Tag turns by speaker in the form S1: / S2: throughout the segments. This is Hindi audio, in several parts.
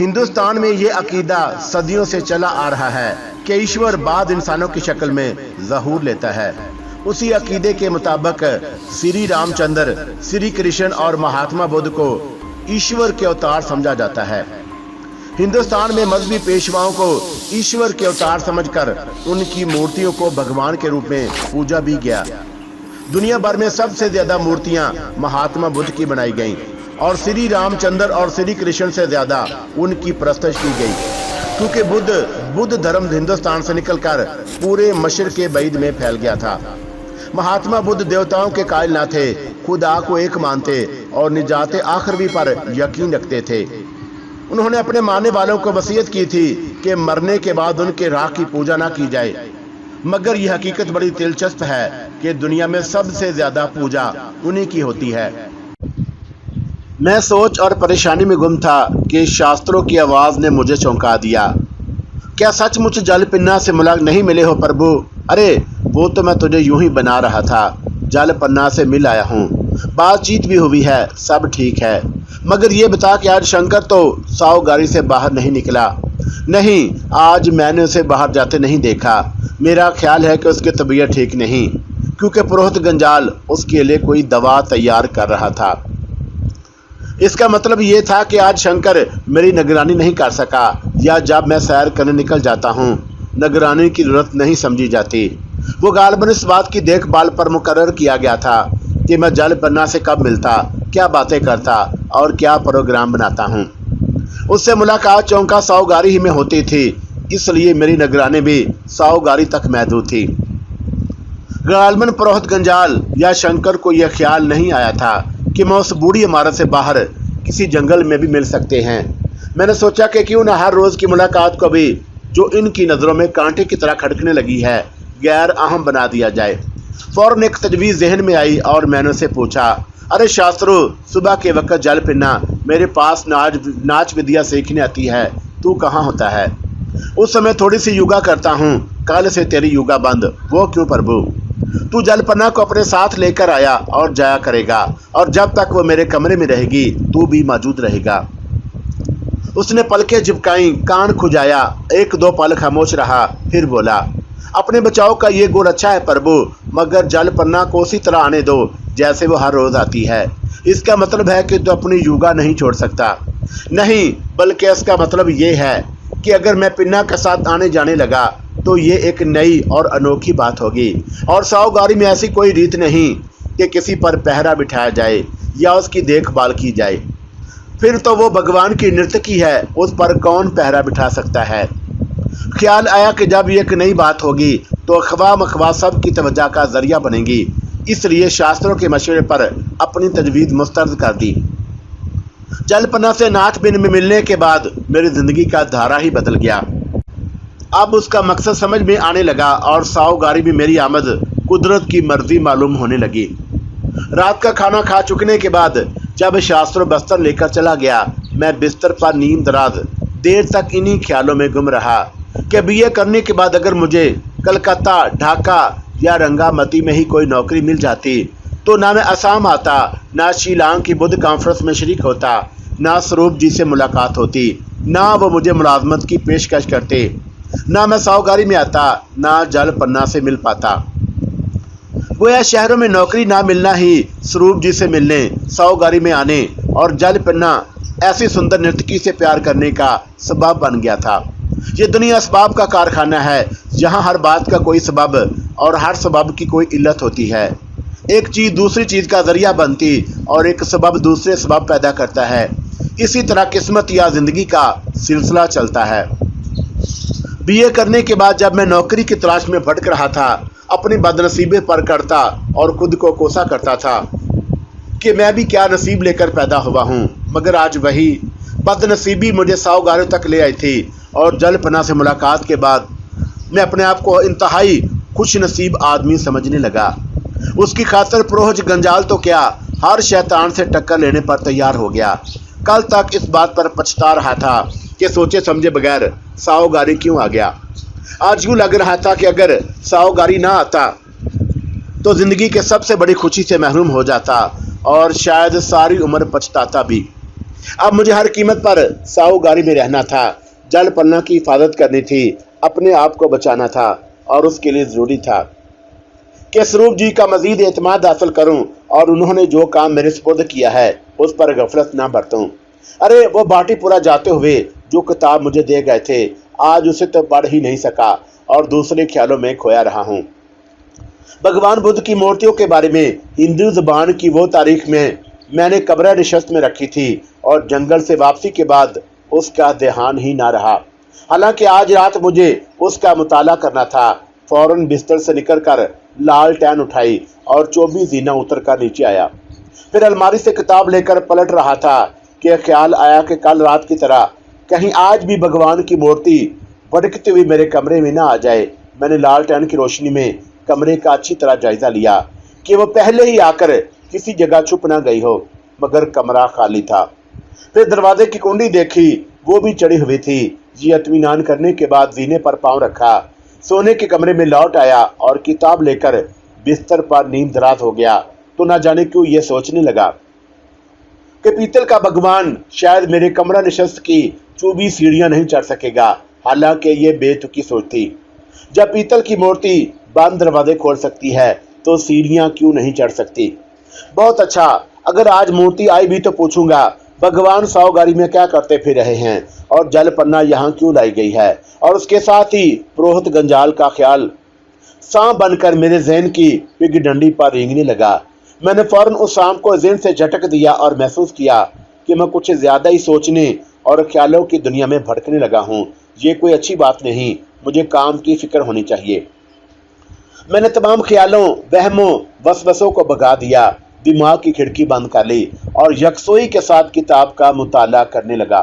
S1: हिंदुस्तान में ये अकीदा सदियों से चला आ रहा है कि ईश्वर बाद इंसानों की शक्ल में ज़हूर लेता है। उसी अकीदे के मुताबिक श्री रामचंद्र, श्री कृष्ण और महात्मा बुद्ध को ईश्वर के अवतार समझा जाता है। हिंदुस्तान में मजहबी पेशवाओं को ईश्वर के अवतार समझकर उनकी मूर्तियों को भगवान के रूप में पूजा भी गया। दुनिया भर में सबसे ज्यादा मूर्तियां महात्मा बुद्ध की बनाई गईं और श्री रामचंद्र और श्री कृष्ण से ज्यादा उनकी परस्तिश की गई, क्योंकि बुद्ध धर्म हिंदुस्तान से निकलकर पूरे मशरिक़ बैद में फैल गया था। महात्मा बुद्ध देवताओं के कायल न थे, खुदा को एक मानते और निजात आखिरवी पर यकीन रखते थे। उन्होंने अपने मानने वालों को वसीयत की थी कि मरने के बाद उनके राख की पूजा ना की जाए, मगर यह हकीकत बड़ी दिलचस्प है कि दुनिया में सबसे ज्यादा पूजा उन्हीं की होती है। मैं सोच और परेशानी में गुम था कि शास्त्रों की आवाज़ ने मुझे चौंका दिया। क्या सचमुच जल पन्ना से मुलाक नहीं मिले हो प्रभु? अरे वो तो मैं तुझे यूं ही बना रहा था, जल पन्ना से मिल आया हूँ, बातचीत भी हुई है, सब ठीक है। मगर ये बता कि आज शंकर तो सावगारी से बाहर नहीं निकला। नहीं, आज मैंने उसे बाहर जाते नहीं देखा। मेरा ख्याल है कि उसकी तबीयत ठीक नहीं, क्योंकि पुरोहित गंजाल उसके लिए कोई दवा तैयार कर रहा था। इसका मतलब ये था कि आज शंकर मेरी निगरानी नहीं कर सका, या जब मैं सैर करने निकल जाता हूँ निगरानी की जरूरत नहीं समझी जाती। वो गालबन इस बात की देखभाल पर मुकर्रर किया गया था कि मैं जल पन्ना से कब मिलता, क्या बातें करता और क्या प्रोग्राम बनाता हूँ। उससे मुलाकात चौंका सावगारी ही में होती थी, इसलिए मेरी निगरानी भी सावगारी तक महदूद थी। गालबन पुरोहित गंजाल या शंकर को यह ख्याल नहीं आया था कि मैं उस बूढ़ी इमारत से बाहर किसी जंगल में भी मिल सकते हैं। मैंने सोचा कि क्यों न हर रोज़ की मुलाकात को भी, जो इनकी नज़रों में कांटे की तरह खड़कने लगी है, गैर अहम बना दिया जाए। फौरन एक तजवीज़ जहन में आई और मैंने उसे पूछा, अरे शास्त्रो, सुबह के वक्त जल पन्ना मेरे पास नाच विद्या सीखने आती है, तू कहाँ होता है? उस समय थोड़ी सी योगा करता हूँ, कल से तेरी योगा बंद। वो क्यों प्रभु? तू जल पन्ना को अपने साथ लेकर आया और जाया करेगा, और जब तक वो मेरे कमरे में रहेगी तू भी मौजूद रहेगा। उसने पलकें झपकाई, कान खुजाया, एक दो पल खामोश रहा, फिर बोला, अपने बचाव का ये गुण अच्छा है प्रभु, मगर जल पन्ना को उसी तरह आने दो जैसे वो हर रोज आती है। इसका मतलब है कि तू अपनी योगा नहीं छोड़ सकता। नहीं, बल्कि इसका मतलब ये है कि अगर मैं पिन्ना के साथ आने जाने लगा तो ये एक नई और अनोखी बात होगी, और सावगारी में ऐसी कोई रीत नहीं कि किसी पर पहरा बिठाया जाए या उसकी देखभाल की जाए। फिर तो वो भगवान की नर्तकी है, उस पर कौन पहरा बिठा सकता है? ख्याल आया कि जब ये एक नई बात होगी तो अखवा मखवा सब की तवज्जो का जरिया बनेगी, इसलिए शास्त्रों के मशवरे पर अपनी तजवीज़ मुस्तरद कर दी। जल पन्ना से नाथ बिन में मिलने के बाद मेरी ज़िंदगी का धारा ही बदल गया। अब उसका मकसद समझ में आने लगा और सावगारी भी मेरी आमद कुदरत की मर्जी मालूम होने लगी। रात का खाना खा चुकने के बाद जब शास्त्रों बस्तर लेकर चला गया, मैं बिस्तर पर नींद दराज देर तक इन्हीं ख्यालों में गुम रहा कि बीए करने के बाद अगर मुझे कलकत्ता, ढाका या रंगामती में ही कोई नौकरी मिल जाती तो ना मैं असम आता, ना शिलांग की बुद्ध कॉन्फ्रेंस में शरीक होता, ना स्वरूप जी से मुलाकात होती, ना वो मुझे मुलाजमत की पेशकश करते, ना मैं सावगारी में आता, ना जल पन्ना से मिल पाता। गोया शहरों में नौकरी ना मिलना ही स्वरूप जी से मिलने, सावगारी में आने और जल पन्ना ऐसी सुंदर नर्तकी से प्यार करने का सबब बन गया था। ये दुनिया असबाब का कारखाना है, जहाँ हर बात का कोई सबब और हर सबब की कोई इल्लत होती है। एक चीज़ दूसरी चीज़ का जरिया बनती और एक सबब दूसरे सबब पैदा करता है। इसी तरह किस्मत या ज़िंदगी का सिलसिला चलता है। बीए करने के बाद जब मैं नौकरी की तलाश में भटक रहा था, अपनी बदनसीबी पर करता और खुद को कोसा करता था कि मैं भी क्या नसीब लेकर पैदा हुआ हूँ। मगर आज वही बदनसीबी मुझे सावगारी तक ले आई थी, और जल पन्ना से मुलाकात के बाद मैं अपने आप को इंतहाई खुश नसीब आदमी समझने लगा। उसकी खातिर पुरोहित गंजाल तो क्या, हर शैतान से टक्कर लेने पर तैयार हो गया। कल तक इस बात पर पछता रहा था कि सोचे समझे बगैर सावगारी क्यों आ गया। आज यूँ लग रहा था कि अगर सावगारी ना आता तो ज़िंदगी के सबसे बड़ी खुशी से महरूम हो जाता और शायद सारी उम्र पछताता भी। अब मुझे हर कीमत पर साहूगारी में रहना था, जल पन्ना की हिफाजत करनी थी, अपने आप को बचाना था और उसके लिए जरूरी था कि स्वरूप जी का मजीद एतमाद हासिल करूं और उन्होंने जो काम मेरे सुपुर्द किया है उस पर गफलत ना बरतूं। अरे वो बाटीपुरा जाते हुए जो किताब मुझे दे गए थे, आज उसे तो पढ़ ही नहीं सका और दूसरे ख्यालों में खोया रहा हूँ। भगवान बुद्ध की मूर्तियों के बारे में हिंदू जुबान की वो तारीख में मैंने कब्र नशस्त में रखी थी और जंगल से वापसी के बाद उसका ध्यान ही ना रहा। हालांकि आज रात मुझे उसका मुताला करना था। फौरन बिस्तर से निकलकर लाल टैन उठाई और 24 जीना उतरकर नीचे आया। फिर अलमारी से किताब लेकर पलट रहा था कि ख्याल आया कि कल रात की तरह कहीं आज भी भगवान की मूर्ति भटकती हुई मेरे कमरे में ना आ जाए। मैंने लाल टैन की रोशनी में कमरे का अच्छी तरह जायजा लिया कि वो पहले ही आकर किसी जगह छुप ना गई हो, मगर कमरा खाली था। फिर दरवाजे की कुंडी देखी, वो भी चढ़ी हुई थी। ये इत्मीनान करने के बाद जीने पर पांव रखा, सोने के कमरे में लौट आया और किताब लेकर बिस्तर पर नींद दराज हो गया तो ना जाने क्यों ये सोचने लगा कि पीतल का भगवान शायद मेरे कमरा निशस्त की चूबी सीढ़ियां नहीं चढ़ सकेगा। हालांकि ये बेतुकी सोच थी। जब पीतल की मूर्ति बंद दरवाजे खोल सकती है तो सीढ़ियां क्यों नहीं चढ़ सकती। बहुत अच्छा, अगर आज मूर्ति आई भी तो पूछूंगा भगवान साहूगारी में क्या करते फिर रहे हैं और जल पन्ना यहाँ क्यों लाई गई है। और उसके साथ ही पुरोहित गंजाल का ख्याल सांप बनकर मेरे जहन की पिग डंडी पर रेंगने लगा। मैंने फौरन उस सांप को जहन से झटक दिया और महसूस किया कि मैं कुछ ज्यादा ही सोचने और ख्यालों की दुनिया में भटकने लगा हूँ। ये कोई अच्छी बात नहीं, मुझे काम की फिक्र होनी चाहिए। मैंने तमाम ख्यालों, वहमों, वसवसों को भगा दिया, दिमाग की खिड़की बंद कर ली और यकसोई के साथ किताब का मुताला करने लगा।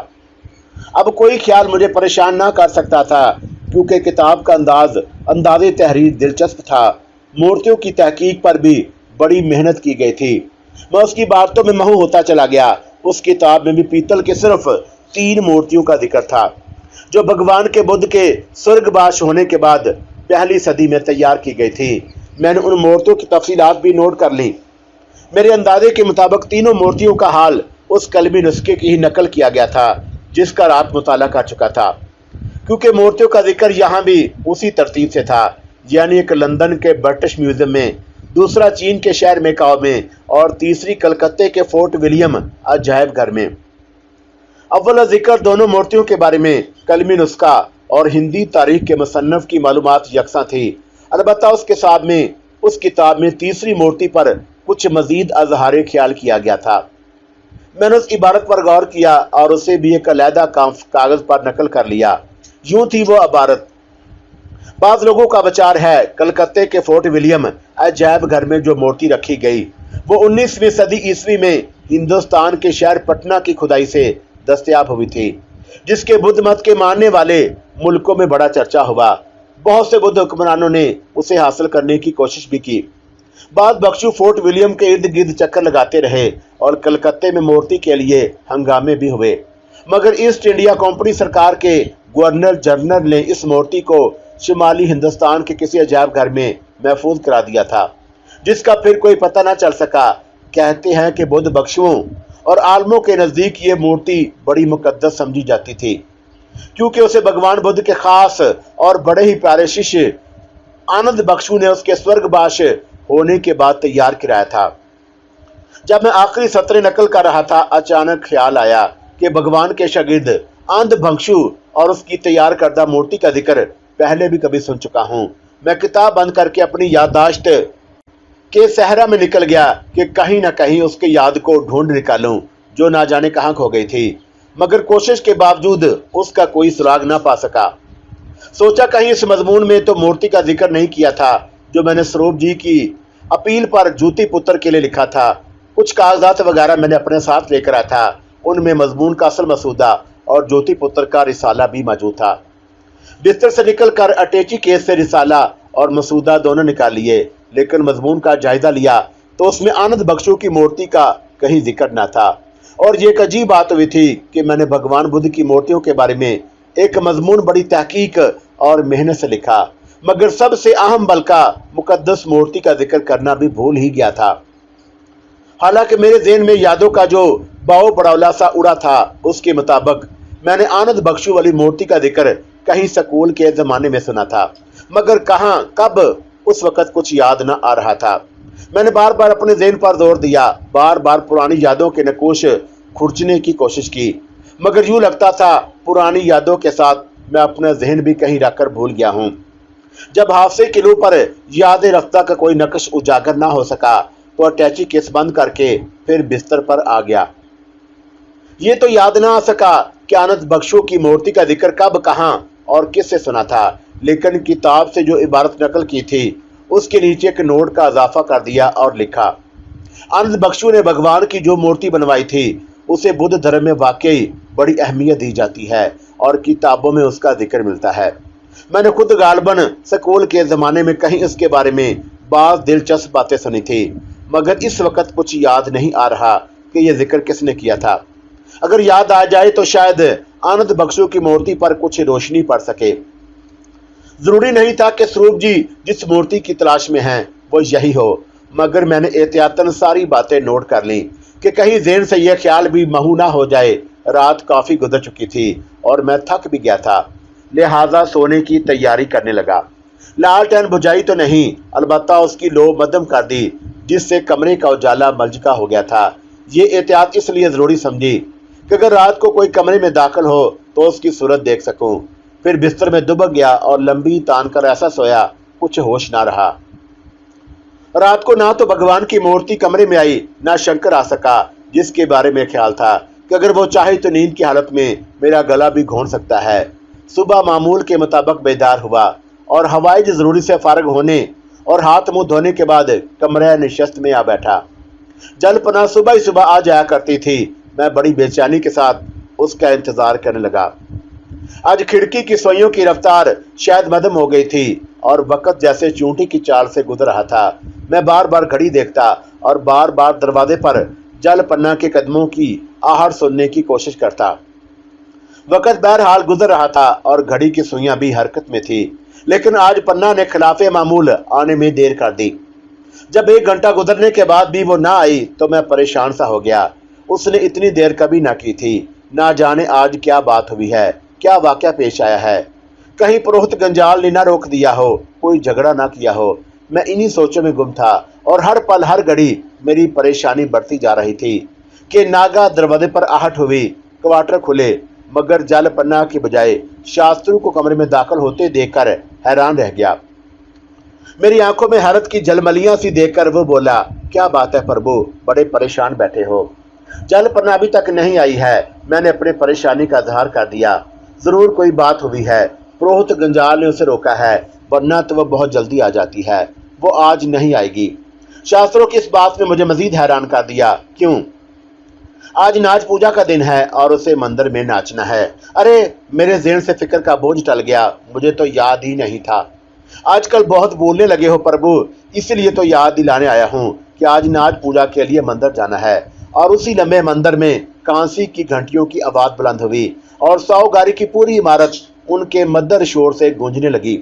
S1: अब कोई ख्याल मुझे परेशान ना कर सकता था क्योंकि किताब का अंदाज़े तहरीर दिलचस्प था। मूर्तियों की तहकीक पर भी बड़ी मेहनत की गई थी। मैं उसकी बातों में महू होता चला गया। उस किताब में भी पीतल के सिर्फ 3 मूर्तियों का जिक्र था जो भगवान के बुद्ध के स्वर्गवास होने के बाद पहली सदी में तैयार की गई थी। मैंने उन मूर्तियों की तफसीलात भी नोट कर ली। मेरे अंदाजे के मुताबिक तीनों मूर्तियों का हाल उस कलमी नुस्खे की ही नकल किया गया था जिसका रात मुताला कर चुका था, क्योंकि मूर्तियों का जिक्र यहाँ भी उसी तरतीब से था, यानी एक लंदन के ब्रिटिश म्यूजियम में, दूसरा चीन के शहर मेकाओ में और तीसरी कलकत्ते के फोर्ट विलियम अजायब घर में। अव्वल जिक्र दोनों मूर्तियों के बारे में कलमी नुस्खा और हिंदी तारीख के मुसन्नफ की मालूमात यकसा थी। अलबत्ता उस किताब में तीसरी मूर्ति पर कुछ मजीद अजहार ख्याल किया गया था। मैंने उस इबारत पर गौर किया और उसे भी एक अलहदा कागज पर नकल कर लिया। यूं थी वो इबारत। बाज़ लोगों का विचार है कलकत्ते के फोर्ट विलियम अजायब घर में जो मूर्ति रखी गई वो 19वीं सदी ईस्वी में हिंदुस्तान के शहर पटना की खुदाई से दस्तयाब हुई थी, जिसके बुद्ध मत के मानने वाले मुल्कों में बड़ा चर्चा हुआ। बहुत से बुद्ध हुक्मरानों ने उसे हासिल करने की कोशिश भी की। बाद बख्शू फोर्ट विलियम के इर्द गिर्द चक्कर लगाते रहे और कलकत्ते में मूर्ति के लिए हंगामे भी हुए, मगर ईस्ट इंडिया कंपनी सरकार के गवर्नर जनरल ने इस मूर्ति को शुमाली हिंदुस्तान के किसी अजायब घर में महफूज करा दिया था, जिसका फिर कोई पता न चल सका। कहते हैं कि बुद्ध बख्शुओं और आलमों के नज़दीक ये मूर्ति बड़ी मुकद्दस समझी जाती थी, क्योंकि उसे भगवान बुद्ध के खास और बड़े ही प्यारे शिष्य आनंद बख्शू ने उसके स्वर्गवास होने के बाद तैयार कराया था। जब मैं आखिरी सत्र नकल कर रहा था, अचानक ख्याल आया कि भगवान के शागिर्द आनंद बख्शू और उसकी तैयार करदा मूर्ति का जिक्र पहले भी कभी सुन चुका हूँ। मैं किताब बंद करके अपनी याददाश्त के सहरा में निकल गया कि कहीं ना कहीं उसकी याद को ढूंढ निकालूं जो ना जाने कहाँ खो गई थी, मगर कोशिश के बावजूद उसका कोई सुराग ना पा सका। सोचा कहीं इस मजमून में तो मूर्ति का जिक्र नहीं किया था जो मैंने स्वरूप जी की अपील पर जूती पुत्र के लिए लिखा था। कुछ कागजात वगैरह मैंने अपने साथ लेकर आया था, उनमें मजमून का असल मसूदा और ज्योति पुत्र का रिसाला भी मौजूद था। बिस्तर से निकलकर अटैची केस से रिसाला और मसूदा दोनों निकाल लिए, लेकिन मजमून का जायजा लिया तो उसमें आनंद बख्शू की मूर्ति का कहीं जिक्र न था। और ये एक अजीब बात हुई थी कि मैंने भगवान बुद्ध की मूर्तियों के बारे में एक मजमून बड़ी तहकीक और मेहनत से लिखा, मगर सबसे अहम बल्कि मुकद्दस मूर्ति का जिक्र करना भी भूल ही गया था। हालांकि मेरे ज़हन में यादों का जो बाओ बड़ौला सा उड़ा था। उसके मुताबिक मैंने आनंद बख्शू वाली मूर्ति का जिक्र कहीं स्कूल के जमाने में सुना था, मगर कहाँ कब उस वक्त कुछ याद न आ रहा था। मैंने बार बार अपने ज़हन पर जोर दिया, बार बार पुरानी यादों के नकोश खुरचने की कोशिश की, मगर यूं लगता था पुरानी यादों के साथ मैं अपना जहन भी कहीं रखकर भूल गया हूँ। जब हादसे के लू पर याद रफ्ता का कोई नक्श उजागर ना हो सका तो अटैची केस बंद करके फिर बिस्तर पर आ गया। ये तो याद ना आ सका कि आनंद बख्शू की मूर्ति का जिक्र कब, कहाँ और किससे सुना था, लेकिन किताब से जो इबारत नकल की थी उसके नीचे एक नोट का इजाफा कर दिया और लिखा, आनंद बख्शू ने भगवान की जो मूर्ति बनवाई थी उसे बुद्ध धर्म में वाकई बड़ी अहमियत दी जाती है और किताबों में उसका जिक्र मिलता है। मैंने खुद गालबन स्कूल के ज़माने में कहीं इसके बारे में बात दिलचस्प बातें सुनी थी, मगर इस वक्त कुछ याद नहीं आ रहा कि यह जिक्र किसने किया था। अगर याद आ जाए तो शायद आनंद बख्शू की मूर्ति पर कुछ रोशनी पड़ सके। जरूरी नहीं था कि स्वरूप जी जिस मूर्ति की तलाश में हैं वो यही हो, मगर मैंने एहतियातन सारी बातें नोट कर ली कि कहीं ज़हन से यह ख्याल भी महू ना हो जाए। रात काफ़ी गुजर चुकी थी और मैं थक भी गया था, लिहाजा सोने की तैयारी करने लगा। लालटेन बुझाई तो नहीं, अलबत्ता उसकी लो मध्यम कर दी, जिससे कमरे का उजाला मलजका हो गया था। ये एहतियात इसलिए ज़रूरी समझी कि अगर रात को कोई कमरे में दाखिल हो तो उसकी सूरत देख सकूं। फिर बिस्तर में दुबक गया और लंबी तान कर ऐसा सोया कुछ होश ना रहा। रात को ना तो भगवान की मूर्ति कमरे में आई, ना शंकर आ सका, जिसके बारे में ख्याल था कि अगर वो चाहे तो नींद की हालत में मेरा गला भी घोंट सकता है। सुबह मामूल के मुताबिक बेदार हुआ और हवाइज ज़रूरी से फारग होने और हाथ मुंह धोने के बाद कमरे नशस्त में आ बैठा। जलपना सुबह ही सुबह आ जाया करती थी। मैं बड़ी बेचैनी के साथ उसका इंतजार करने लगा। आज खिड़की की सोइयों की रफ्तार शायद मध्यम हो गई थी और वक्त जैसे चूंटी की चाल से गुजर रहा था। मैं बार बार घड़ी देखता और बार बार दरवाजे पर जल पन्ना के कदमों की आहट सुनने की कोशिश करता। वक्त बहरहाल गुजर रहा था और घड़ी की सुइयां भी हरकत में थी, लेकिन आज पन्ना ने खिलाफे मामूल आने में देर कर दी। जब 1 घंटा गुजरने के बाद भी वो ना आई तो मैं परेशान सा हो गया। उसने इतनी देर कभी ना की थी। ना जाने आज क्या बात हुई है, क्या वाक़या पेश आया है। कहीं पुरोहित गंजाल ने ना रोक दिया हो, कोई झगड़ा ना किया हो। मैं इन्हीं सोचों में गुम था और हर पल हर घड़ी मेरी परेशानी बढ़ती जा रही थी कि नागा दरवाजे पर आहट हुई। क्वार्टर खुले, मगर जल पन्ना की बजाय शास्त्री को कमरे में दाखिल होते देखकर हैरान रह गया। मेरी आंखों में हैरत की जलमलियां सी देखकर वो बोला, क्या बात है प्रभु, बड़े परेशान बैठे हो? जल पन्ना अभी तक नहीं आई है। मैंने अपने परेशानी का इजहार कर दिया। जरूर कोई बात हुई है। पुरोहित गंजाल ने उसे रोका है, वरना तो वह बहुत जल्दी आ जाती है। वो आज नहीं आएगी। शास्त्रों की इस बात ने मुझे मजीद हैरान कर दिया। क्यों? आज नाच पूजा का दिन है और उसे मंदिर में नाचना है। अरे, मेरे ज़हन से फिक्र का बोझ टल गया। मुझे तो याद ही नहीं था। आजकल बहुत बोलने लगे हो प्रभु, इसलिए तो याद दिलाने आया हूँ कि आज नाच पूजा के लिए मंदिर जाना है। और उसी लम्बे मंदिर में कांसी की घंटियों की आवाज़ बुलंद हुई और 100 गाड़ी की पूरी इमारत उनके मद्दर शोर से गूंजने लगी।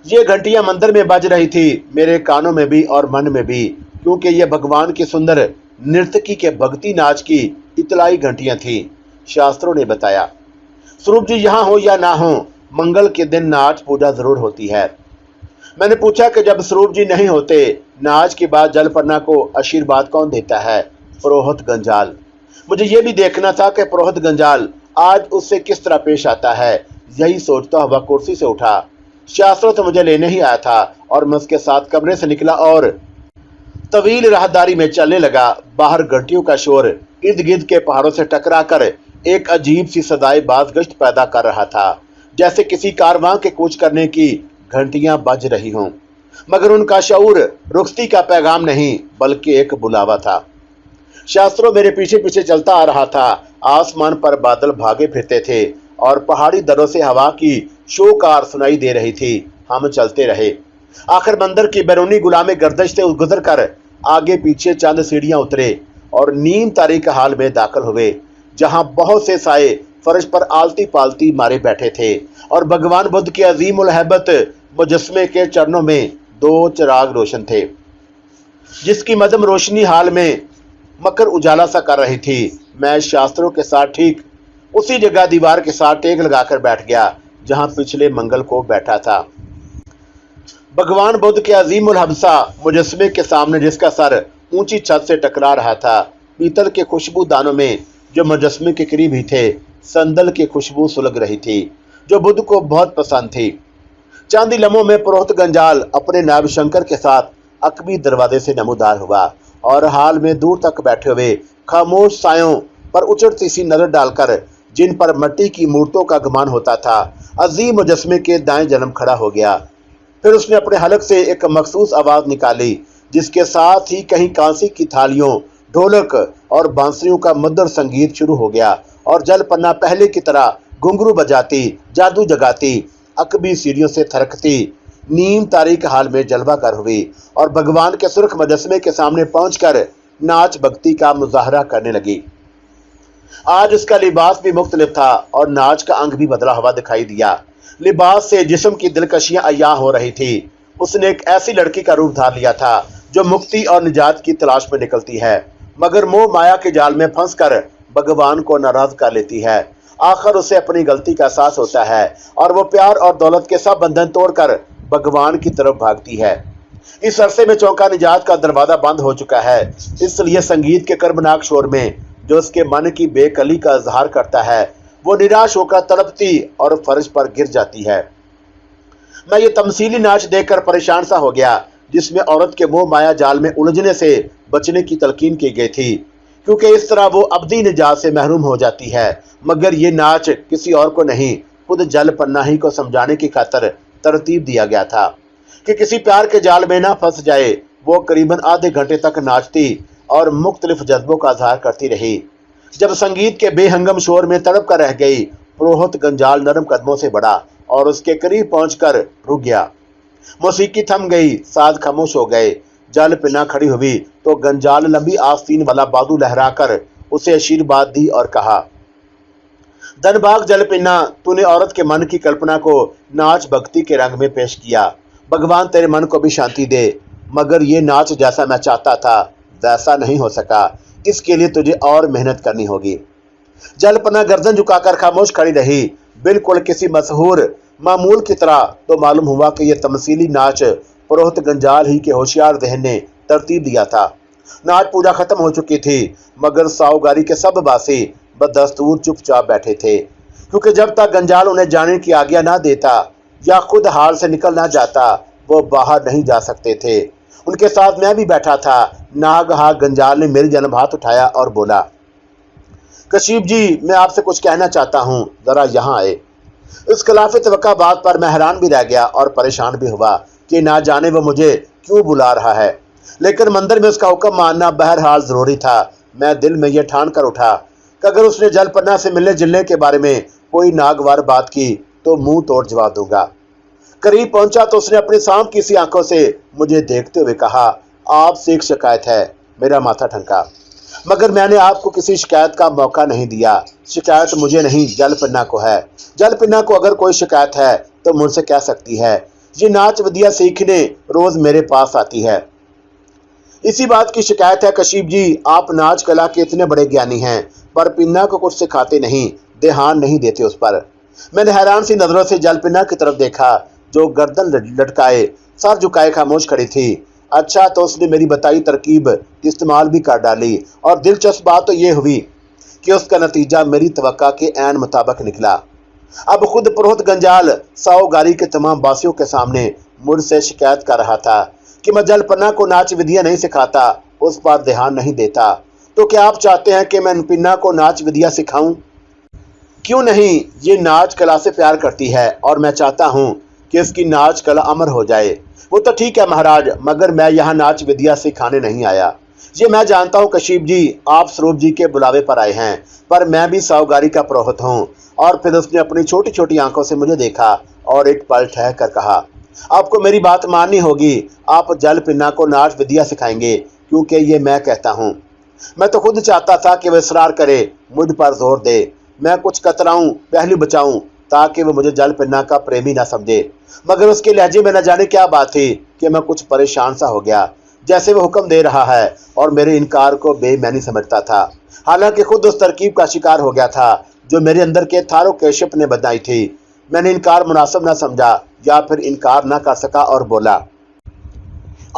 S1: ये घंटियां मंदिर में बज रही थी, मेरे कानों में भी और मन में भी, क्योंकि ये भगवान की सुंदर नर्तकी के भक्ति नाच की इतलाई घंटियां थी। शास्त्रों ने बताया, स्वरूप जी यहाँ हो या ना हो, मंगल के दिन नाच पूजा जरूर होती है। मैंने पूछा कि जब स्वरूप जी नहीं होते, नाच के बाद जलपन्ना को आशीर्वाद कौन देता है? पुरोहित गंजाल। मुझे यह भी देखना था कि पुरोहित गंजाल आज उससे किस तरह पेश आता है। यही सोचता हुआ कुर्सी से उठा। शास्त्रों तो मुझे लेने ही आया था और मैं उसके साथ कमरे से निकला और तवील राहदारी में चलने लगा। बाहर घंटियों का शोर इर्द गिर्द के पहाड़ों से टकरा कर एक अजीब सी सदाई बाज गश्त पैदा कर रहा था, जैसे किसी कारवां के कूच करने की घंटियां बज रही हों, मगर उनका शऊर रुखसती का पैगाम नहीं बल्कि एक बुलावा था। शास्त्रों मेरे पीछे पीछे चलता आ रहा था। आसमान पर बादल भागे फिरते थे और पहाड़ी दरों से हवा की शोकार सुनाई दे रही थी। हम चलते रहे। आखिर मंदिर की बैरूनी गुलामे गर्दश से गुजर कर आगे पीछे चंद सीढ़ियां उतरे और नीम तारीख हाल में दाखिल हुए, जहां बहुत से साए फर्श पर आलती पालती मारे बैठे थे और भगवान बुद्ध के अजीम उल हैबत मुजस्मे के चरणों में 2 चिराग रोशन थे, जिसकी मध्यम रोशनी हाल में मकर उजाला सा कर रही थी। मैं शास्त्रों के साथ ठीक उसी जगह दीवार के साथ टेक लगाकर बैठ गया जहां पिछले मंगल को बैठा था। भगवान बुद्ध के अजीम उल हबसा मुजस्समे के सामने, जिसका सर ऊंची छत से टकरा रहा था, पीतल के खुशबूदानों में जो मुजस्समे के करीब ही थे संदल की खुशबू सुलग रही थी, जो बुद्ध को बहुत पसंद थी। चांदी लम्हों में पुरोहित गंजाल अपने नायब शंकर के साथ अकबी दरवाजे से नमूदार हुआ और हाल में दूर तक बैठे हुए खामोश सायों पर उचटती सी नजर डालकर, जिन पर मिट्टी की मूर्तों का गुमान होता था, अजीम मुजस्समे के दाएं जन्म खड़ा हो गया। फिर उसने अपने हलक से एक मखसूस आवाज निकाली, जिसके साथ ही कहीं कांसी की थालियों, ढोलक और बांसुरियों का मधुर संगीत शुरू हो गया और जलपन्ना पहले की तरह घुंघरू बजाती, जादू जगाती, अकबी सीढ़ियों से थरकती नीम तारीख हाल में जलवागर हुई और भगवान के सुर्ख मुजस्समे के सामने पहुंचकर नाच भक्ति का मुजाहरा करने लगी। आज उसका लिबास भी मुख्तलिफ था और नाच का अंग भी बदला हुआ दिखाई दिया। लिबास से जिस्म की दिलकशियां अय्याह हो रही थी। उसने एक ऐसी लड़की का रूप धार लिया था जो मुक्ति और निजात की तलाश में निकलती है, मगर मोह माया के जाल में फंसकर भगवान को नाराज कर लेती है। आखिर उसे अपनी गलती का एहसास होता है और वो प्यार और दौलत के सब बंधन तोड़कर भगवान की तरफ भागती है। इस अरसे में चौका निजात का दरवाजा बंद हो चुका है, इसलिए संगीत के कर्बनाक शोर में जो उसके मन की बेकली का इजहार करता है, वो निराश होकर तड़पती और फर्श पर गिर जाती है। मैं ये तमसीली नाच देखकर परेशान सा हो गया, जिसमें औरत के मोह माया जाल में उलझने से बचने की तलकीन की गई थी, क्योंकि इस तरह वो अब्दी निजात से महरूम हो जाती है। मगर ये नाच किसी और को नहीं, खुद जलपन्ना ही को समझाने की खातिर तरतीब दिया गया था कि किसी प्यार के जाल में ना फंस जाए। वो करीबन आधे घंटे तक नाचती और मुख्तलिफ जज्बों का इजहार करती रही। जब संगीत के बेहंगम शोर में तड़प कर रह गई, पुरोहित गंजाल नरम कदमों से बढ़ा और उसके करीब पहुंचकर रुक गया। मौसीकी थम गई, साज खामोश हो गए। जलपन्ना खड़ी हुई तो गंजाल लंबी आस्तीन वाला बाजू लहराकर उसे आशीर्वाद दी और कहा, धनभाग जलपन्ना, तूने औरत के मन की कल्पना को नाच भक्ति के रंग में पेश किया। भगवान तेरे मन को भी शांति दे, मगर ये नाच जैसा मैं चाहता था वैसा नहीं हो सका। इसके लिए तुझे और मेहनत करनी होगी। जलपन्ना गर्दन झुकाकर खामोश खड़ी रही, बिल्कुल किसी मशहूर मामूल की तरह। तो मालूम हुआ कि यह तमसीली नाच पुरोहित गंजाल ही के होशियार जहन ने तरतीब दिया था। नाच पूजा खत्म हो चुकी थी, मगर साहूगारी के सब बासी बदस्तूर चुपचाप बैठे थे, क्योंकि जब तक गंजाल उन्हें जाने की आज्ञा ना देता या खुद हाल से निकल ना जाता, वो बाहर नहीं जा सकते थे। उनके साथ मैं भी बैठा था। नागहा गंजाल ने मेरी जन्म हाथ उठाया और बोला, कशीफ जी, मैं आपसे कुछ कहना चाहता हूँ, जरा यहाँ आए। इस खिलाफ तवक्का बात पर मैं हैरान भी रह गया और परेशान भी हुआ कि ना जाने वो मुझे क्यों बुला रहा है, लेकिन मंदिर में उसका हुक्म मानना बहरहाल जरूरी था। मैं दिल में यह ठान कर उठा कि अगर उसने जलपन्ना से मिलने जुलने के बारे में कोई नागवार बात की तो मुंह तोड़ जवाब दूंगा। करीब पहुंचा तो उसने अपनी सांप की सी आंखों से मुझे देखते हुए कहा, आपसे एक शिकायत है। मेरा माथा ठनका, मगर मैंने आपको किसी शिकायत का मौका नहीं दिया। शिकायत मुझे नहीं, जलपन्ना को है। जलपन्ना को अगर कोई शिकायत है तो मुझसे कह सकती है। ये नाच विद्या सीखने रोज मेरे पास आती है। इसी बात की शिकायत है कशीफ जी, आप नाच कला के इतने बड़े ज्ञानी हैं, पर पिन्ना को कुछ सिखाते नहीं, ध्यान नहीं देते उस पर। मैंने हैरान सी नजरों से जलपन्ना की तरफ देखा, जो गर्दन लटकाए सर झुकाए खामोश खड़ी थी। अच्छा, तो उसने मेरी बताई तरकीब इस्तेमाल भी कर डाली, और दिलचस्प बात तो ये हुई कि उसका नतीजा मेरी तवक्का के ऐन मुताबिक निकला। अब खुद पुरोहित गंजाल साहूगारी के तमाम बासियों के सामने मुझसे शिकायत कर रहा था कि मैं जलपन्ना को नाच विधियां नहीं सिखाता, उस पर ध्यान नहीं देता। तो क्या आप चाहते हैं कि मैं पिन्ना को नाच विधियां सिखाऊं? क्यों नहीं, ये नाच कला से प्यार करती है और मैं चाहता हूं कि इसकी नाच कला अमर हो जाए। वो तो ठीक है महाराज, मगर मैं यहाँ नाच विद्या सिखाने नहीं आया। ये मैं जानता हूँ कशीफ जी, आप स्वरूप जी के बुलावे पर आए हैं, पर मैं भी साहूगारी का पुरोहित हूँ। और फिर उसने अपनी छोटी छोटी आंखों से मुझे देखा और एक पल ठहर कर कहा, आपको मेरी बात माननी होगी। आप जलपन्ना को नाच विद्या सिखाएंगे, क्योंकि ये मैं कहता हूँ। मैं तो खुद चाहता था कि वह इसरार करे, मुझ पर जोर दे, मैं कुछ कतराऊं, पहलू बचाऊं, ताकि वह मुझे जलपन्ना का प्रेमी ना समझे। मगर उसके लहजे में न जाने क्या बात थी कि मैं कुछ परेशान सा हो गया। जैसे वो हुक्म दे रहा है और मेरे इनकार को बेईमानी समझता था, हालांकि खुद उस तरकीब का शिकार हो गया था जो मेरे अंदर के थारो-केशिप ने बनाई थी। मैंने इनकार मुनासिब न समझा या फिर इनकार न कर सका और बोला,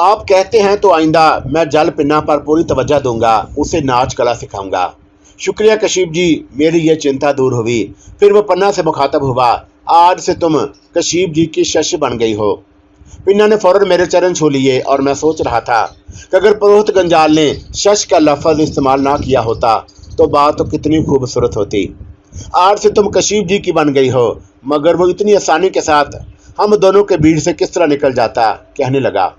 S1: आप कहते हैं तो आइंदा मैं जल पिन्ना पर पूरी तवज्जो दूंगा, उसे नाच कला सिखाऊंगा। शुक्रिया कशीप जी, मेरी ये चिंता दूर हुई। फिर वो पन्ना से मुखातब हुआ, आज से तुम कशीप जी की शश बन गई हो। पिन्ना ने फौरन मेरे चरण छू लिए और मैं सोच रहा था कि अगर पुरोहित गंजाल ने शश का लफ्ज इस्तेमाल ना किया होता तो बात तो कितनी खूबसूरत होती। आज से तुम कशीप जी की बन गई हो। मगर वो इतनी आसानी के साथ हम दोनों के बीच से किस तरह निकल जाता। कहने लगा,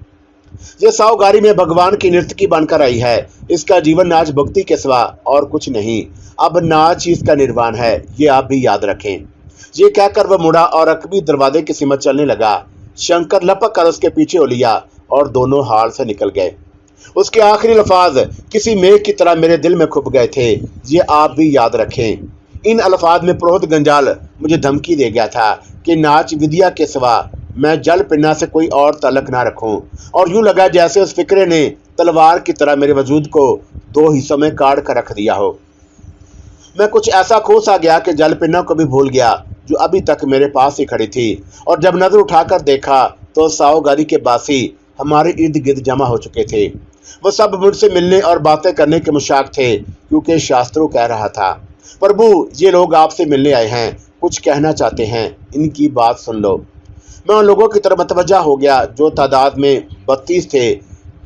S1: ये सावगारी में भगवान की नर्तकी बनकर आई है। इसका जीवन नाच भक्ति के सिवा और कुछ नहीं। अब नाच ही इसका निर्वाण है, ये आप भी याद रखें। ये कहकर वह मुड़ा और अकबी दरवाजे की सिमत चलने लगा। शंकर लपक कर उसके पीछे हो लिया और दोनों हाल से निकल गए। उसके आखिरी अल्फाज किसी मेघ की तरह मेरे दिल में खुप गए थे। ये आप भी याद रखें। इन अल्फाज में पुरोहित गंजाल मुझे धमकी दे गया था कि नाच विद्या के सिवा मैं जल पिन्ना से कोई और तलक ना रखूं। और यूं लगा जैसे उस फिक्रे ने तलवार की तरह मेरे वजूद को दो हिस्सों में काट कर रख दिया हो। मैं कुछ ऐसा खो सा गया कि जल पिन्ना को भी भूल गया, जो अभी तक मेरे पास ही खड़ी थी। और जब नजर उठाकर देखा तो सावगारी के बासी हमारे इर्द गिर्द जमा हो चुके थे। वो सब मुझसे मिलने और बातें करने के मुशाक थे, क्योंकि शास्त्रों कह रहा था, प्रभु ये लोग आपसे मिलने आए हैं, कुछ कहना चाहते हैं, इनकी बात सुन लो। मैं उन लोगों की तरफ मतवज्जा हो गया जो तादाद में 32 थे।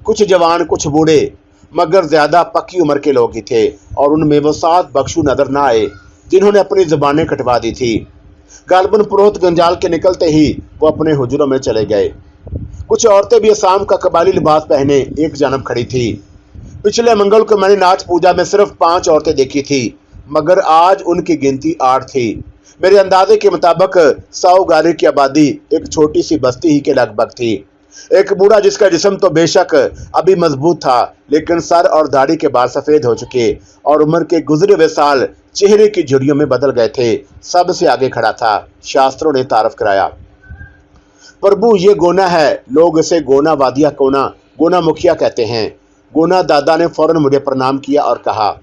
S1: कुछ जवान, कुछ बूढ़े, मगर ज्यादा पक्की उम्र के लोग ही थे। और उनमें वो 7 बख्शू नजर न आए जिन्होंने अपनी जुबानें कटवा दी थी। गालबन पुरोहित गंजाल के निकलते ही वो अपने हुजरों में चले गए। कुछ औरतें भी असम का कबाली लिबास पहने एक जानब खड़ी थी। पिछले मंगल को मैंने नाच पूजा में सिर्फ 5 औरतें देखी थी, मगर आज उनकी गिनती 8 थी। मेरे अंदाजे के मुताबिक सावगारी की आबादी एक छोटी सी बस्ती ही के लगभग थी। एक बूढ़ा जिसका जिस्म तो बेशक अभी मजबूत था, लेकिन सर और दाढ़ी के बाल सफेद हो चुके और उम्र के गुजरे हुए साल चेहरे की झुर्रियों में बदल गए थे, सबसे आगे खड़ा था। शास्त्रों ने तारफ कराया, प्रभु ये गोना है, लोग इसे गोना वादिया कोना, गोना मुखिया कहते हैं। गोना दादा ने फौरन मुझे प्रणाम किया और कहा,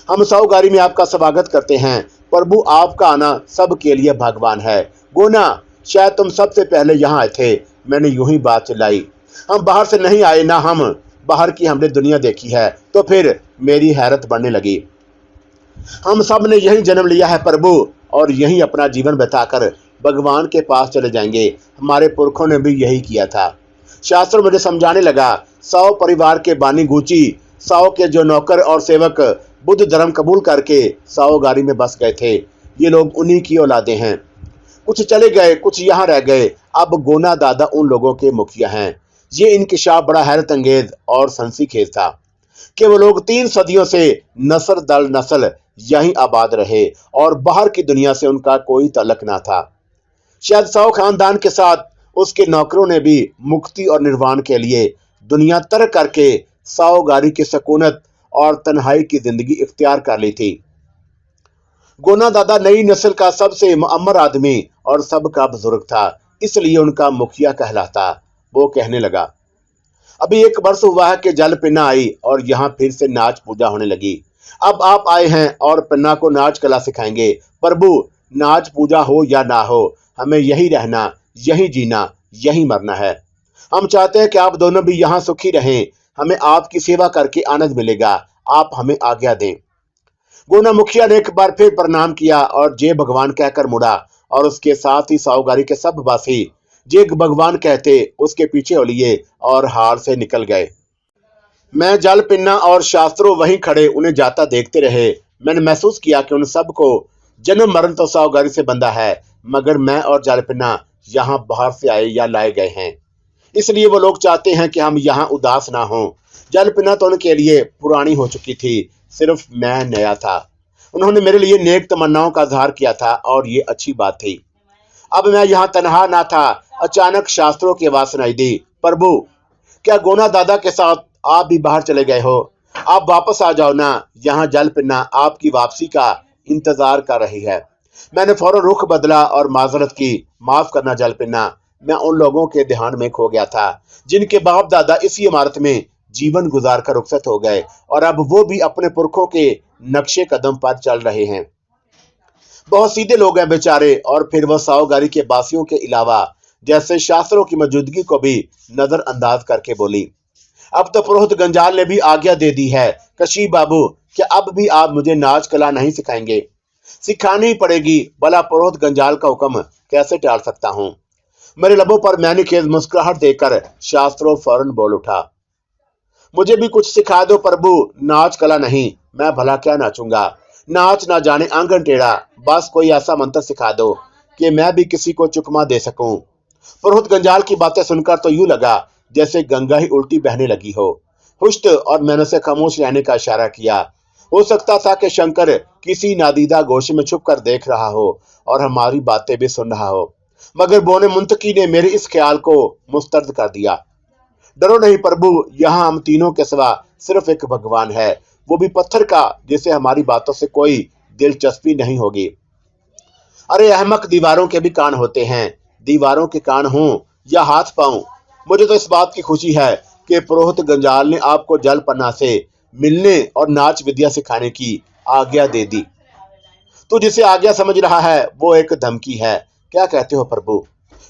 S1: हम सावगारी में आपका स्वागत करते हैं। प्रभु आपका आना सब के लिए भगवान है। गोना शायद तुम सबसे पहले यहाँ आए थे। मैंने यूं ही बात चलाई, हम बाहर से नहीं आए ना, हम बाहर की हमने दुनिया देखी है। तो फिर मेरी हैरत बढ़ने लगी। हम सब ने यही जन्म लिया है प्रभु, और यही अपना जीवन बिताकर भगवान के पास चले जाएंगे। हमारे पुरखों ने भी यही किया था। शास्त्र मुझे समझाने लगा, 100 परिवार के बानी गूची, 100 के जो नौकर और सेवक बुद्ध धर्म कबूल करके सावगारी में बस गए थे, ये लोग उन्हीं की औलादे हैं। कुछ चले गए, कुछ यहाँ रह गए। अब गोना दादा उन लोगों के मुखिया हैं। ये इंकिशाफ बड़ा हैरत अंगेज और सनसीखेज था कि वो लोग 3 सदियों से नस्ल दल नस्ल यहीं आबाद रहे और बाहर की दुनिया से उनका कोई तलक ना था। शायद 100 खानदान के साथ उसके नौकरों ने भी मुक्ति और निर्वाण के लिए दुनिया तर्क करके सावगारी की सकूनत और तन्हाई की जिंदगी इख्तियार कर ली थी। गोना दादा नई नस्ल का सबसे मुअम्मर आदमी और सबका बुजुर्ग था, इसलिए उनका मुखिया कहलाता। वो कहने लगा, अभी 1 वर्ष हुआ है कि जल पिन्ना आई और यहाँ फिर से नाच पूजा होने लगी। अब आप आए हैं और पिन्ना को नाच कला सिखाएंगे। प्रभु नाच पूजा हो या ना हो, हमें यही रहना, यही जीना, यही मरना है। हम चाहते हैं कि आप दोनों भी यहाँ सुखी रहें। हमें आपकी सेवा करके आनंद मिलेगा। आप हमें आज्ञा दें। गोना मुखिया ने एक बार फिर प्रणाम किया और जय भगवान कहकर मुड़ा, और उसके साथ ही सावगारी के सब वासी जय भगवान कहते उसके पीछे हो लिए और हार से निकल गए। मैं जल पिन्ना और शास्त्रों वहीं खड़े उन्हें जाता देखते रहे। मैंने महसूस किया कि उन सबको जन्म मरण तो सावगारी से बंधा है, मगर मैं और जल पिन्ना यहाँ बाहर से आए या लाए गए हैं। इसलिए वो लोग चाहते हैं कि हम यहाँ उदास ना हों। जल पिन्ना तो उनके लिए पुरानी हो चुकी थी, सिर्फ मैं नया था। उन्होंने मेरे लिए नेक तमन्नाओं का इजहार किया था और ये अच्छी बात थी। अब मैं यहाँ तनहा ना था। अचानक शास्त्रों की आवाज सुनाई दी, प्रभु क्या गोना दादा के साथ आप भी बाहर चले गए हो? आप वापस आ जाओ ना, यहाँ जल पिन्ना आपकी वापसी का इंतजार कर रही है। मैंने फौरन रुख बदला और माजरत की, माफ करना जल पिन्ना, मैं उन लोगों के ध्यान में खो गया था जिनके बाप दादा इसी इमारत में जीवन गुजारकर रुखसत हो गए और अब वो भी अपने पुरखों के नक्शे कदम पर चल रहे हैं। बहुत सीधे लोग हैं बेचारे। और फिर वह साहूगारी के बासियों के अलावा जैसे शास्त्रों की मौजूदगी को भी नजरअंदाज करके बोली, अब तो पुरोहित गंजाल ने भी आज्ञा दे दी है। कशीप बाबू, क्या अब भी आप मुझे नाच कला नहीं सिखाएंगे? सिखानी ही पड़ेगी, भला पुरोहित गंजाल का हुक्म कैसे टाल सकता हूँ। मेरे लबों पर मैंने खेल मुस्कुराहट देकर शास्त्रों फौरन बोल उठा, मुझे भी कुछ सिखा दो प्रभु, नाच कला नहीं, मैं भला क्या नाचूंगा। नाच ना जाने आंगन टेढ़ा, बस कोई ऐसा मंत्र सिखा दो कि मैं भी किसी को चुकमा दे सकूं। पुरोहित गंजाल की बातें सुनकर तो यूं लगा जैसे गंगा ही उल्टी बहने लगी हो। हुश्त और मैंने उसे खामोश रहने का इशारा किया। हो सकता था कि शंकर किसी नादीदा गोशे में छुप कर देख रहा हो और हमारी बातें भी सुन रहा हो, मगर बोने मुंतकी ने मेरे इस ख्याल को मुस्तरद कर दिया। डरो नहीं प्रभु, यहाँ हम तीनों के सिवा सिर्फ एक भगवान है, वो भी पत्थर का, जिसे हमारी बातों से कोई दिलचस्पी नहीं होगी। अरे अहमक, दीवारों के भी कान होते हैं, दीवारों के कान हों या हाथ पांव। मुझे तो इस बात की खुशी है कि पुरोहित गंजाल ने आपको जल पन्ना से मिलने और नाच विद्या सिखाने की आज्ञा दे दी। तू जिसे आज्ञा समझ रहा है वो एक धमकी है, क्या कहते हो प्रभु?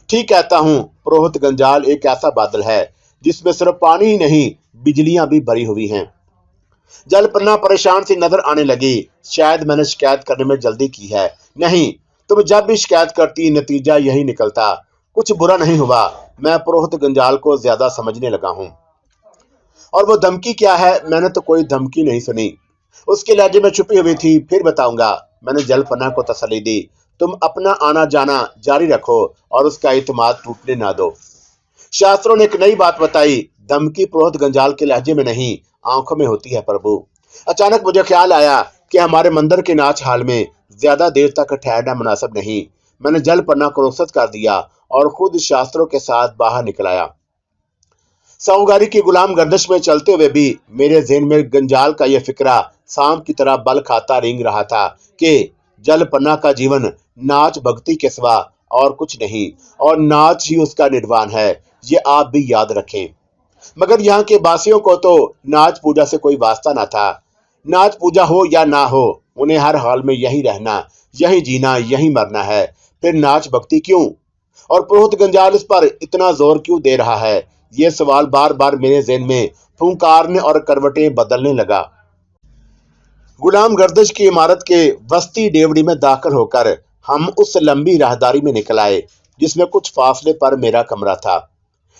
S1: ठीक कहता हूँ, पुरोहित गंजाल एक ऐसा बादल है जिसमें सिर्फ पानी ही नहीं, बिजलियां भी भरी हुई हैं। जल पन्ना परेशान सी नजर आने लगी। शायद मैंने शिकायत करने में जल्दी की है। नहीं, तुम जब भी शिकायत करती नतीजा यही निकलता। कुछ बुरा नहीं हुआ, मैं पुरोहित गंजाल को ज्यादा समझने लगा हूँ। और वो धमकी क्या है? मैंने तो कोई धमकी नहीं सुनी। उसके लहजे में छुपी हुई थी। फिर बताऊंगा, मैंने जल पन्ना को तसल्ली दी। तुम अपना आना जाना जारी रखो और उसका इत्मीनान टूटने ना दो। शास्त्रों ने एक नई बात बताई, धमकी पुरोहित गंजाल के लहजे में नहीं, आंखों में होती है प्रभु। अचानक मुझे ख्याल आया कि हमारे मंदिर के नाच हाल में ज्यादा देर तक ठहरना मुनासिब नहीं। मैंने जल पन्ना को रुखसत कर दिया और खुद शास्त्रों के साथ बाहर निकल आया। साहूगारी की गुलाम गर्दिश में चलते हुए भी मेरे ज़हन में गंजाल का यह फिक्रा सांप की तरह बल खाता रेंग रहा था कि जल पन्ना का जीवन नाच भक्ति के सिवा और कुछ नहीं, और नाच ही उसका निर्वाण है, ये आप भी याद रखें। मगर यहाँ के बासियों को तो नाच पूजा से कोई वास्ता ना था। नाच पूजा हो या ना हो, उन्हें हर हाल में यही रहना, यही जीना, यही मरना है। फिर नाच भक्ति क्यों? और पुरोहित गंजाल इस पर इतना जोर क्यों दे रहा है? ये सवाल बार बार मेरे ज़हन में फुंकारने और करवटें बदलने लगा। गुलाम गर्दिश की इमारत के वस्ती डेवड़ी में दाखिल होकर हम उस लंबी राहदारी में निकल आए जिसमें कुछ फासले पर मेरा कमरा था।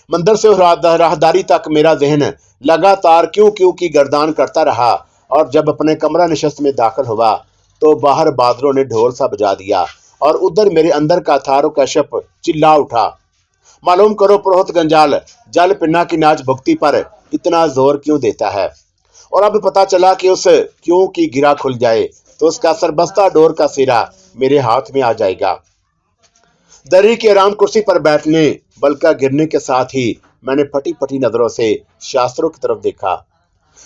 S1: मंदिर से राहदारी तक मेरा जहन लगातार क्यों क्यों की गर्दान करता रहा, और जब अपने कमरा निशस्त में दाखिल हुआ तो बाहर बादलों ने ढोल सा बजा दिया और उधर मेरे अंदर का थारो कश्यप चिल्ला उठा, मालूम करो पुरोहित गंजाल जल पिन्ना की नाच भक्ति पर इतना जोर क्यों देता है। और अब पता चला कि उस क्यों की गिरा खुल जाए तो उसका सरबस्ता डोर का सिरा मेरे हाथ में आ जाएगा। दरी की आराम कुर्सी पर बैठने बलका गिरने के साथ ही मैंने फटी फटी नजरों से शास्त्रों की तरफ देखा।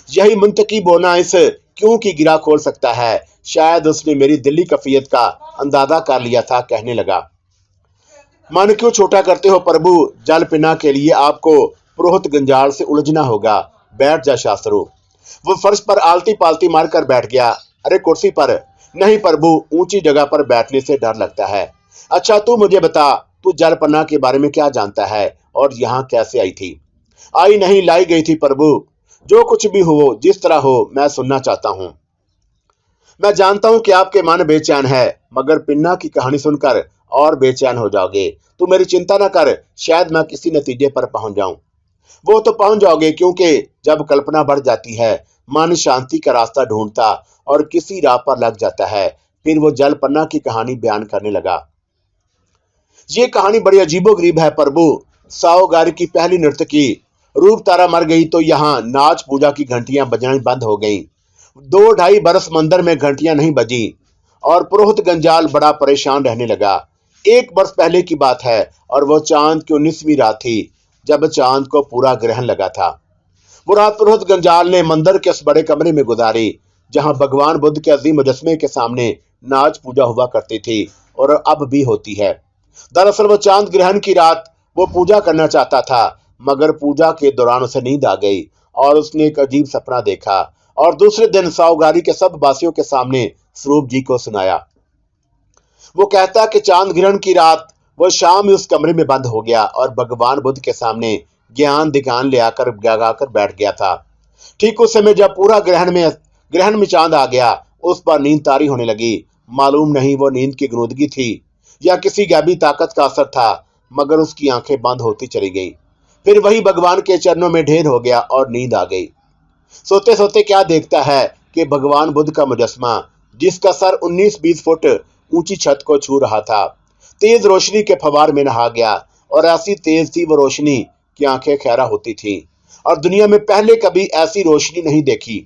S1: यही मुंतकी बोना इस क्यों की गिरा खोल सकता है। शायद उसने मेरी दिल्ली कफियत का अंदाजा कर लिया था। कहने लगा, मन क्यों छोटा करते हो प्रभु? जल पिना के लिए आपको पुरोहित गंजाल से उलझना होगा। बैठ जा शास्त्रो। वो फर्श पर आलती पालती मारकर बैठ गया। अरे कुर्सी पर नहीं प्रभु, ऊंची जगह पर बैठने से डर लगता है। अच्छा तू मुझे बता, तू जल पन्ना के बारे में क्या जानता है और यहाँ कैसे आई थी? आई नहीं, लाई गई थी प्रभु। जो कुछ भी हो, जिस तरह हो, मैं सुनना चाहता हूँ। मैं जानता हूँ कि आपके मन बेचैन है, मगर पिन्ना की कहानी सुनकर और बेचैन हो जाओगे। तू मेरी चिंता न कर, शायद मैं किसी नतीजे पर पहुंच जाऊं। वो तो पहुंच जाओगे, क्योंकि जब कल्पना बढ़ जाती है मन शांति का रास्ता ढूंढता और किसी राह पर लग जाता है। फिर वो जल पन्ना की कहानी बयान करने लगा। ये कहानी बड़ी अजीबोगरीब है प्रभु। साहूगारी की पहली नर्तकी रूप तारा मर गई तो यहाँ नाच पूजा की घंटियां बजना बंद हो गईं। 2-2.5 बरस मंदिर में घंटियां नहीं बजी और पुरोहित गंजाल बड़ा परेशान रहने लगा। 1 वर्ष पहले की बात है और वो चांद की 19वीं रात थी जब चांद को पूरा ग्रहण लगा था। वो रात पुरोहित गंजाल ने मंदिर के उस बड़े कमरे में गुजारी जहां भगवान बुद्ध के अजीम मुजस्मे के सामने नाच पूजा हुआ करती थी और अब भी होती है। दरअसल वो चांद ग्रहण की रात वो पूजा करना चाहता था, मगर पूजा के दौरान उसे नींद आ गई और उसने एक अजीब सपना देखा और दूसरे दिन साहूगारी के सब वासियों के सामने स्वरूप जी को सुनाया। वो कहता कि चांद ग्रहण की रात वो शाम ही उस कमरे में बंद हो गया और भगवान बुद्ध के सामने ज्ञान दिखान ले आकर जगाकर बैठ गया था। ठीक उस समय जब पूरा ग्रहण में चांद आ गया, उस पर नींद तारी होने लगी। मालूम नहीं वो नींद की गुनूदगी थी या किसी गैबी ताकत का असर था, मगर उसकी आंखें बंद होती चली गई। फिर वही भगवान के चरणों में ढेर हो गया और नींद आ गई। सोते सोते क्या देखता है कि भगवान बुद्ध का मुजस्मा, जिसका सर 19-20 फुट ऊंची छत को छू रहा था, तेज रोशनी के फवार में नहा गया और ऐसी तेज थी वो रोशनी कि आंखें खैरा होती थी और दुनिया में पहले कभी ऐसी रोशनी नहीं देखी।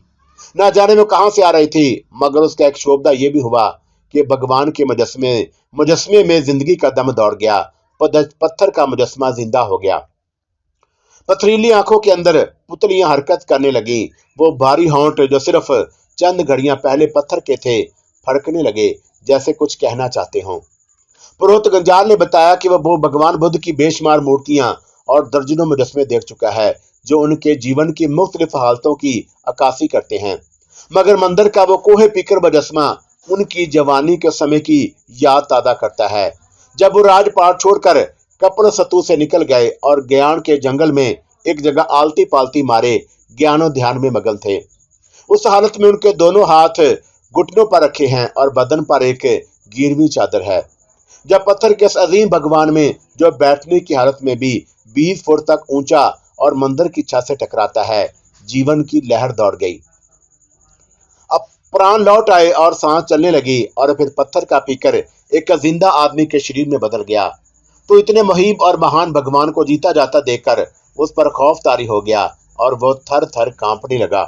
S1: ना जाने वो कहां से आ रही थी, मगर उसका एक शोभा यह भी हुआ कि भगवान के मुजस्मे में जिंदगी का दम दौड़ गया। पत्थर का मुजस्मा जिंदा हो गया। पथरीली आंखों के अंदर पुतलियां हरकत करने लगी। वो भारी होंठ जो सिर्फ चंद घड़ियां पहले पत्थर के थे, फड़कने लगे जैसे कुछ कहना चाहते हों। पुरोहित गंजाल ने बताया कि वह भगवान बुद्ध की बेशुमार मूर्तियां और दर्जनों मुजस्मे देख चुका है जो उनके जीवन की मुख्तलिफ हालतों की अक्कासी करते हैं, मगर मंदिर का वो कोहे पीकर मुजस्मा उनकी जवानी के समय की याद ताज़ा करता है, जब वो राजपाट छोड़कर कपड़ सतु से निकल गए और ज्ञान के जंगल में एक जगह आलती पालती मारे ज्ञानो ध्यान में मगन थे। उस हालत में उनके दोनों हाथ घुटनों पर रखे हैं और बदन पर एक गिरवी चादर है। जब पत्थर के इस अजीम भगवान में जो बैठने की हालत में भी 20 फुट तक ऊंचा और मंदिर की छत से टकराता है, जीवन की लहर दौड़ गई। अब प्राण लौट आए और सांस चलने लगी और फिर पत्थर का पीकर एक जिंदा आदमी के शरीर में बदल गया। तो इतने मुहीब और महान भगवान को जीता जाता देखकर उस पर खौफ तारी हो गया और वो थर थर कांपने लगा।